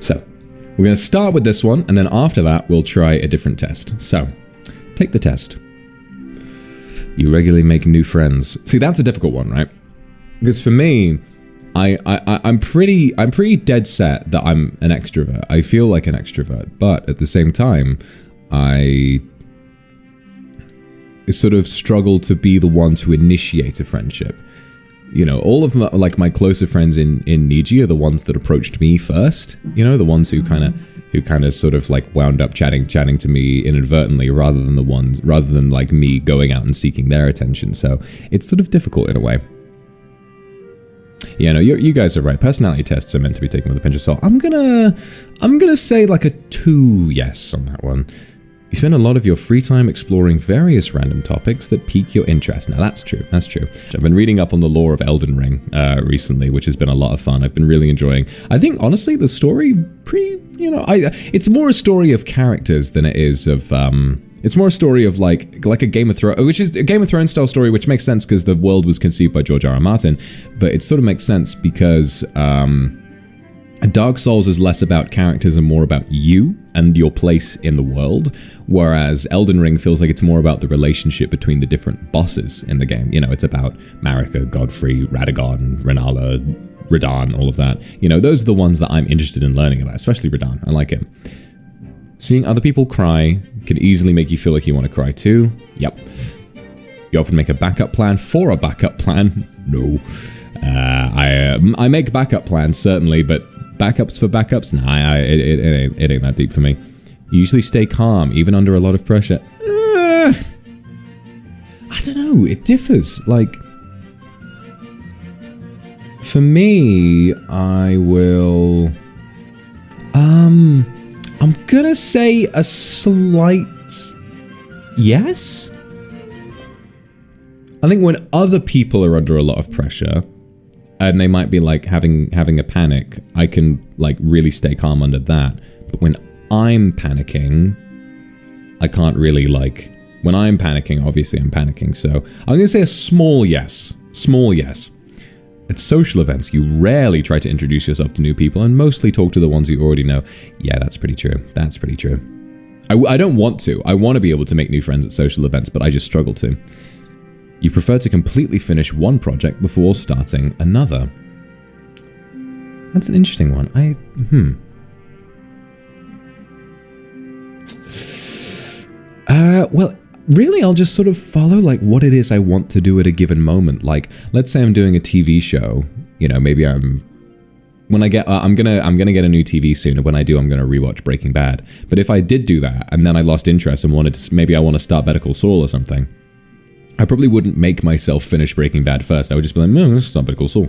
So, we're going to start with this one, and then after that, we'll try a different test. So, take the test. You regularly make new friends. See, that's a difficult one, right? Because for me, I'm pretty dead set that I'm an extrovert. I feel like an extrovert, but at the same time, I sort of struggle to be the one to initiate a friendship. You know, all of my closer friends in Niji are the ones that approached me first. You know, the ones who kind of sort of like wound up chatting to me inadvertently, rather than like me going out and seeking their attention. So it's sort of difficult in a way. Yeah, no, you guys are right. Personality tests are meant to be taken with a pinch of salt. I'm gonna say like a 2 yes on that one. You spend a lot of your free time exploring various random topics that pique your interest. Now, that's true. That's true. I've been reading up on the lore of Elden Ring recently, which has been a lot of fun. I've been really enjoying. I think, honestly, the story it's more a story of characters than it is of... it's more a story of like a Game of Thrones, which is a Game of Thrones style story, which makes sense because the world was conceived by George R.R. Martin. But it sort of makes sense because... Dark Souls is less about characters and more about you and your place in the world, whereas Elden Ring feels like it's more about the relationship between the different bosses in the game. You know, it's about Marika, Godfrey, Radagon, Renala, Radahn, all of that. You know, those are the ones that I'm interested in learning about, especially Radahn. I like him. Seeing other people cry can easily make you feel like you want to cry too. Yep. You often make a backup plan for a backup plan. No. I make backup plans, certainly, but backups for backups? Nah, it ain't that deep for me. You usually stay calm, even under a lot of pressure. I don't know, it differs. Like, for me, I will... I'm gonna say a slight yes? I think when other people are under a lot of pressure, and they might be like having a panic, I can like really stay calm under that. But when I'm panicking, I can't really like... When I'm panicking, obviously I'm panicking. So I'm going to say a small yes. Small yes. At social events, you rarely try to introduce yourself to new people and mostly talk to the ones you already know. Yeah, that's pretty true. That's pretty true. I don't want to. I want to be able to make new friends at social events, but I just struggle to. You prefer to completely finish one project before starting another. That's an interesting one. Well, really, I'll just sort of follow like what it is I want to do at a given moment. Like, let's say I'm doing a TV show. You know, maybe I'm gonna get a new TV soon, and when I do, I'm gonna rewatch Breaking Bad. But if I did do that and then I lost interest and maybe I want to start Better Call Saul or something, I probably wouldn't make myself finish Breaking Bad first. I would just be like, no, let's start Better Call Saul.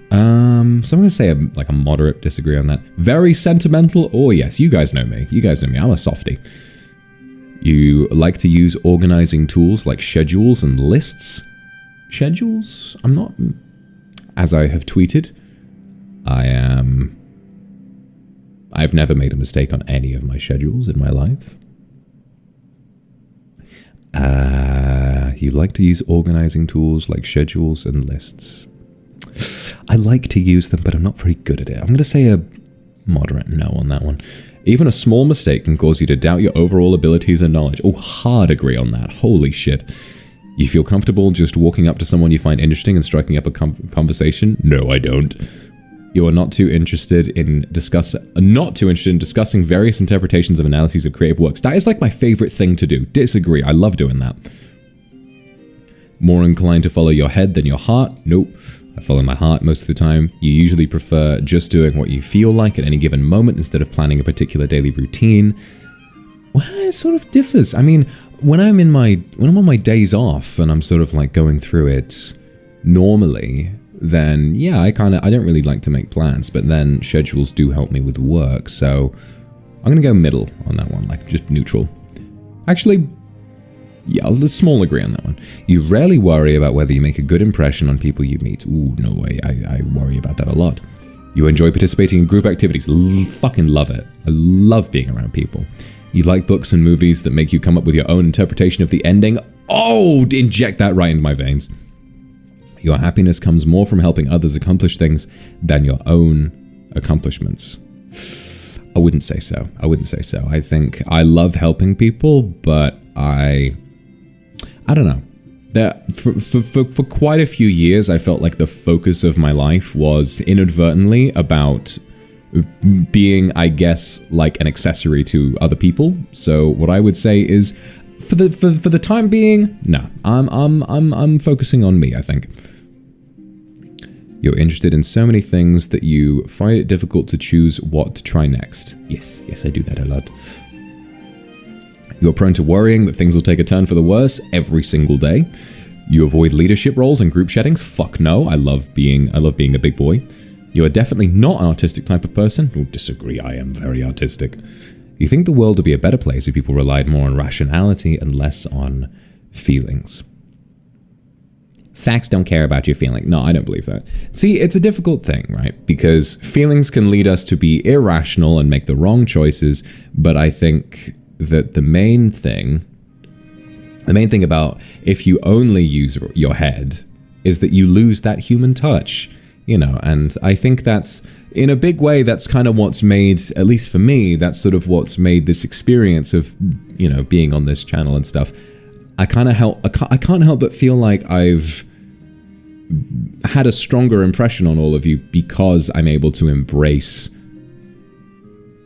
So I'm going to say a moderate disagree on that. Very sentimental? Oh, yes. You guys know me. I'm a softie. You like to use organizing tools like schedules and lists. Schedules? I'm not... As I have tweeted, I've never made a mistake on any of my schedules in my life. You like to use organizing tools like schedules and lists. I like to use them, but I'm not very good at it. I'm going to say a moderate no on that one. Even a small mistake can cause you to doubt your overall abilities and knowledge. Oh, hard agree on that. Holy shit. You feel comfortable just walking up to someone you find interesting and striking up a conversation? No, I don't. You are not too interested in discussing various interpretations of analyses of creative works. That is like my favorite thing to do. Disagree. I love doing that. More inclined to follow your head than your heart? Nope. I follow my heart most of the time. You usually prefer just doing what you feel like at any given moment instead of planning a particular daily routine. Well, it sort of differs. I mean, when I'm on my days off and I'm sort of like going through it normally, then yeah, I don't really like to make plans, but then schedules do help me with work, so I'm gonna go middle on that one, like just neutral. Actually, yeah, a small agree on that one. You rarely worry about whether you make a good impression on people you meet. Ooh, no way, I worry about that a lot. You enjoy participating in group activities. Fucking love it. I love being around people. You like books and movies that make you come up with your own interpretation of the ending. Oh, inject that right into my veins. Your happiness comes more from helping others accomplish things than your own accomplishments. wouldn't say so. I wouldn't say so. I think I love helping people, but I don't know. For quite a few years, I felt like the focus of my life was inadvertently about being, I guess, like an accessory to other people. So what I would say is, for the time being, no, I'm focusing on me, I think. You're interested in so many things that you find it difficult to choose what to try next. Yes, I do that a lot. You're prone to worrying that things will take a turn for the worse every single day. You avoid leadership roles and group settings. Fuck no, I love being a big boy. You are definitely not an artistic type of person. Oh, disagree, I am very artistic. You think the world would be a better place if people relied more on rationality and less on feelings. Facts don't care about your feeling. No, I don't believe that. See, it's a difficult thing, right? Because feelings can lead us to be irrational and make the wrong choices, but I think that the main thing about if you only use your head is that you lose that human touch, you know, and I think that's, in a big way, that's kind of what's made, at least for me, that's sort of what's made this experience of, you know, being on this channel and stuff. I can't help but feel like I've had a stronger impression on all of you because I'm able to embrace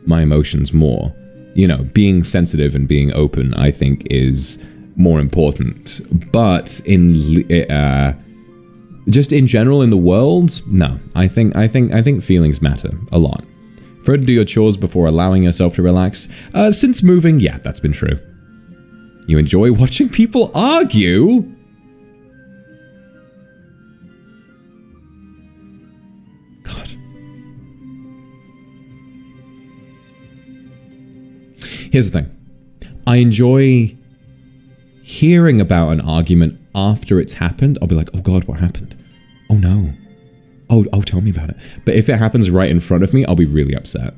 my emotions more. You know, being sensitive and being open, I think, is more important. But in just in general in the world, no. I think feelings matter a lot. Afraid to do your chores before allowing yourself to relax. Since moving, yeah, that's been true. You enjoy watching people argue? God. Here's the thing. I enjoy hearing about an argument after it's happened. I'll be like, oh God, what happened? Oh no. Oh, tell me about it. But if it happens right in front of me, I'll be really upset.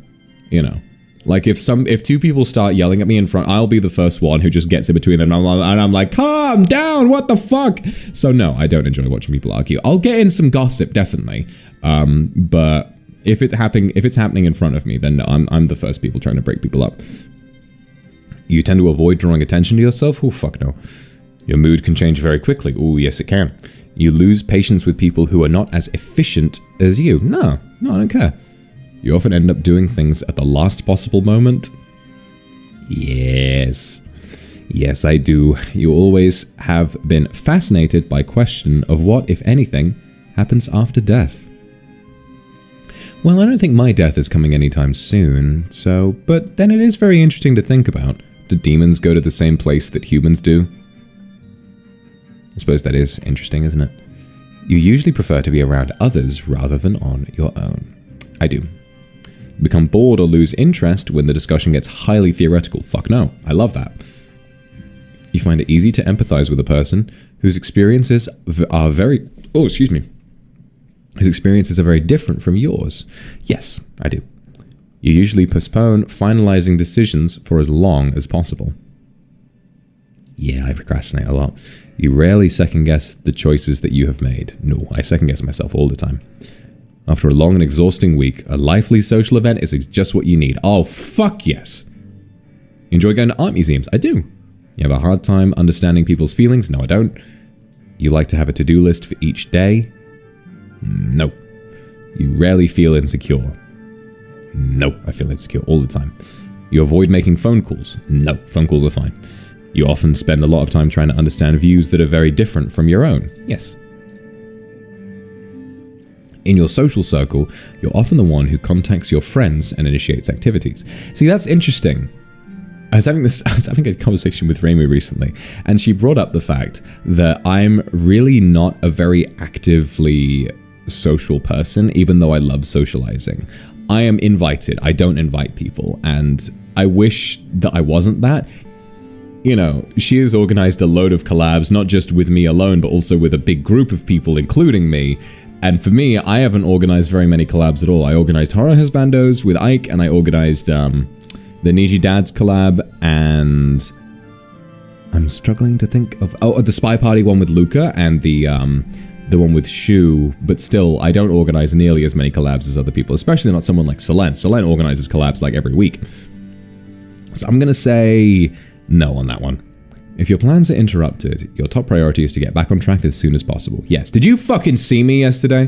You know? Like if two people start yelling at me in front, I'll be the first one who just gets in between them and I'm like, calm down, what the fuck? So no, I don't enjoy watching people argue. I'll get in some gossip, definitely. But if it's happening in front of me, then no, I'm the first people trying to break people up. You tend to avoid drawing attention to yourself? Oh, fuck no. Your mood can change very quickly. Oh, yes, it can. You lose patience with people who are not as efficient as you. No, I don't care. You often end up doing things at the last possible moment. Yes, I do. You always have been fascinated by question of what, if anything, happens after death. Well, I don't think my death is coming anytime soon, so, but then it is very interesting to think about. Do demons go to the same place that humans do? I suppose that is interesting, isn't it? You usually prefer to be around others rather than on your own. I do. Become bored or lose interest when the discussion gets highly theoretical. Fuck no, I love that. You find it easy to empathize with a person whose experiences are very... Oh, excuse me. Whose experiences are very different from yours. Yes, I do. You usually postpone finalizing decisions for as long as possible. Yeah, I procrastinate a lot. You rarely second-guess the choices that you have made. No, I second-guess myself all the time. After a long and exhausting week, a lively social event is just what you need. Oh, fuck yes. You enjoy going to art museums? I do. You have a hard time understanding people's feelings? No, I don't. You like to have a to-do list for each day? No. You rarely feel insecure? No, I feel insecure all the time. You avoid making phone calls? No, phone calls are fine. You often spend a lot of time trying to understand views that are very different from your own? Yes. In your social circle, you're often the one who contacts your friends and initiates activities. See, that's interesting. I was having a conversation with Reimu recently, and she brought up the fact that I'm really not a very actively social person, even though I love socializing. I am invited. I don't invite people, and I wish that I wasn't that. You know, she has organized a load of collabs, not just with me alone, but also with a big group of people, including me. And for me, I haven't organized very many collabs at all. I organized Horror Husbandos with Ike, and I organized the Niji Dads collab, and I'm struggling to think of... Oh, the Spy Party one with Luca, and the the one with Shu, but still, I don't organize nearly as many collabs as other people, especially not someone like Selene. Selene organizes collabs like every week. So I'm going to say no on that one. If your plans are interrupted, your top priority is to get back on track as soon as possible. Yes. Did you fucking see me yesterday?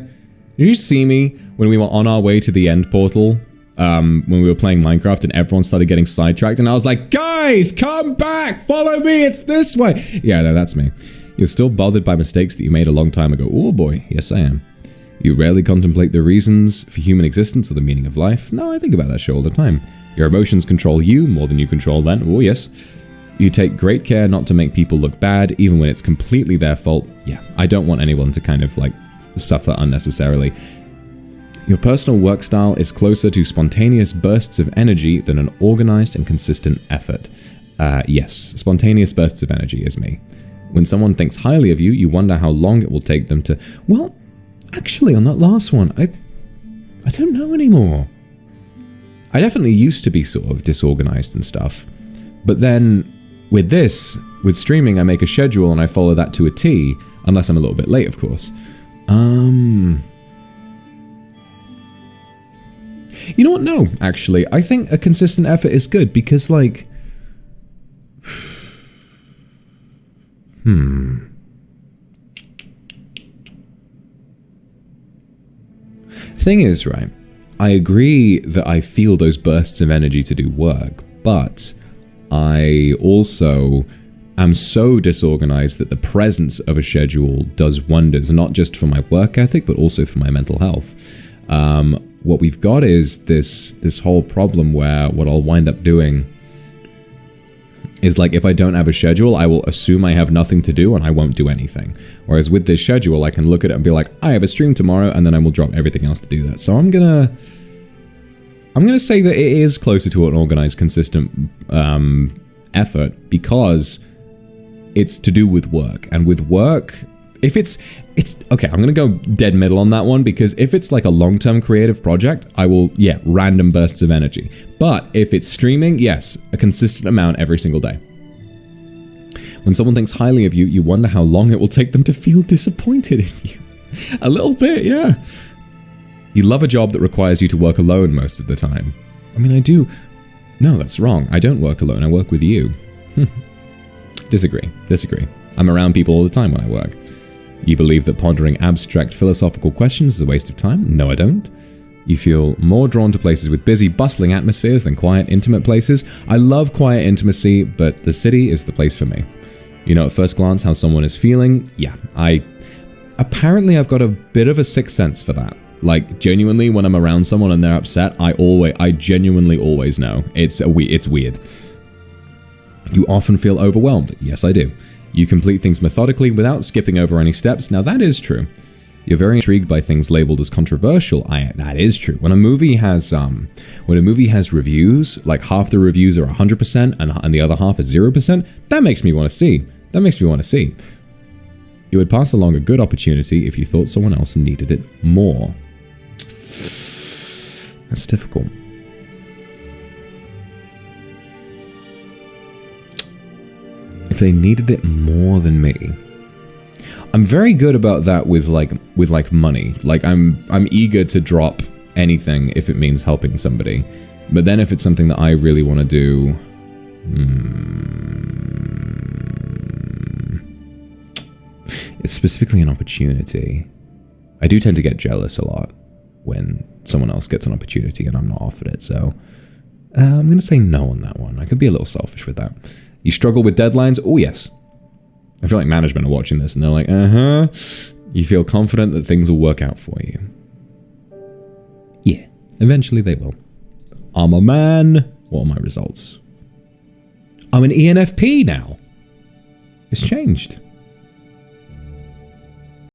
Did you see me when we were on our way to the end portal? When we were playing Minecraft and everyone started getting sidetracked and I was like, guys, come back, follow me, it's this way. Yeah, no, that's me. You're still bothered by mistakes that you made a long time ago. Oh boy, yes I am. You rarely contemplate the reasons for human existence or the meaning of life. No, I think about that shit all the time. Your emotions control you more than you control them. Oh yes. You take great care not to make people look bad, even when it's completely their fault. Yeah, I don't want anyone to kind of like suffer unnecessarily. Your personal work style is closer to spontaneous bursts of energy than an organized and consistent effort. Yes, spontaneous bursts of energy is me. When someone thinks highly of you, you wonder how long it will take them to... Well, actually, on that last one, I don't know anymore. I definitely used to be sort of disorganized and stuff. But then, with this, with streaming, I make a schedule and I follow that to a T, unless I'm a little bit late, of course. You know what? No, actually. I think a consistent effort is good because, like... Thing is, right, I agree that I feel those bursts of energy to do work, but I also am so disorganized that the presence of a schedule does wonders, not just for my work ethic, but also for my mental health. What we've got is this whole problem where what I'll wind up doing is like if I don't have a schedule, I will assume I have nothing to do and I won't do anything. Whereas with this schedule, I can look at it and be like, I have a stream tomorrow, and then I will drop everything else to do that. So I'm gonna say that it is closer to an organized, consistent effort because it's to do with work. And with work, if it's okay, I'm gonna go dead middle on that one because if it's like a long-term creative project, I will, yeah, random bursts of energy. But if it's streaming, yes, a consistent amount every single day. When someone thinks highly of you, you wonder how long it will take them to feel disappointed in you. A little bit, yeah. You love a job that requires you to work alone most of the time. I mean, I do. No, that's wrong. I don't work alone. I work with you. Disagree. I'm around people all the time when I work. You believe that pondering abstract philosophical questions is a waste of time? No, I don't. You feel more drawn to places with busy, bustling atmospheres than quiet, intimate places? I love quiet intimacy, but the city is the place for me. You know at first glance how someone is feeling? Yeah, apparently I've got a bit of a sixth sense for that. Like, genuinely, when I'm around someone and they're upset, I genuinely always know. It's weird. You often feel overwhelmed. Yes, I do. You complete things methodically without skipping over any steps. Now, that is true. You're very intrigued by things labeled as controversial. That is true. When a movie has reviews, like half the reviews are 100% and the other half is 0%, that makes me want to see. You would pass along a good opportunity if you thought someone else needed it more. That's difficult. If they needed it more than me. I'm very good about that with money. Like I'm eager to drop anything if it means helping somebody. But then if it's something that I really want to do, it's specifically an opportunity. I do tend to get jealous a lot when someone else gets an opportunity and I'm not offered it. So I'm going to say no on that one. I could be a little selfish with that. You struggle with deadlines? Oh, yes. I feel like management are watching this and they're like, You feel confident that things will work out for you. Yeah, eventually they will. I'm a man. What are my results? I'm an ENFP now. It's changed.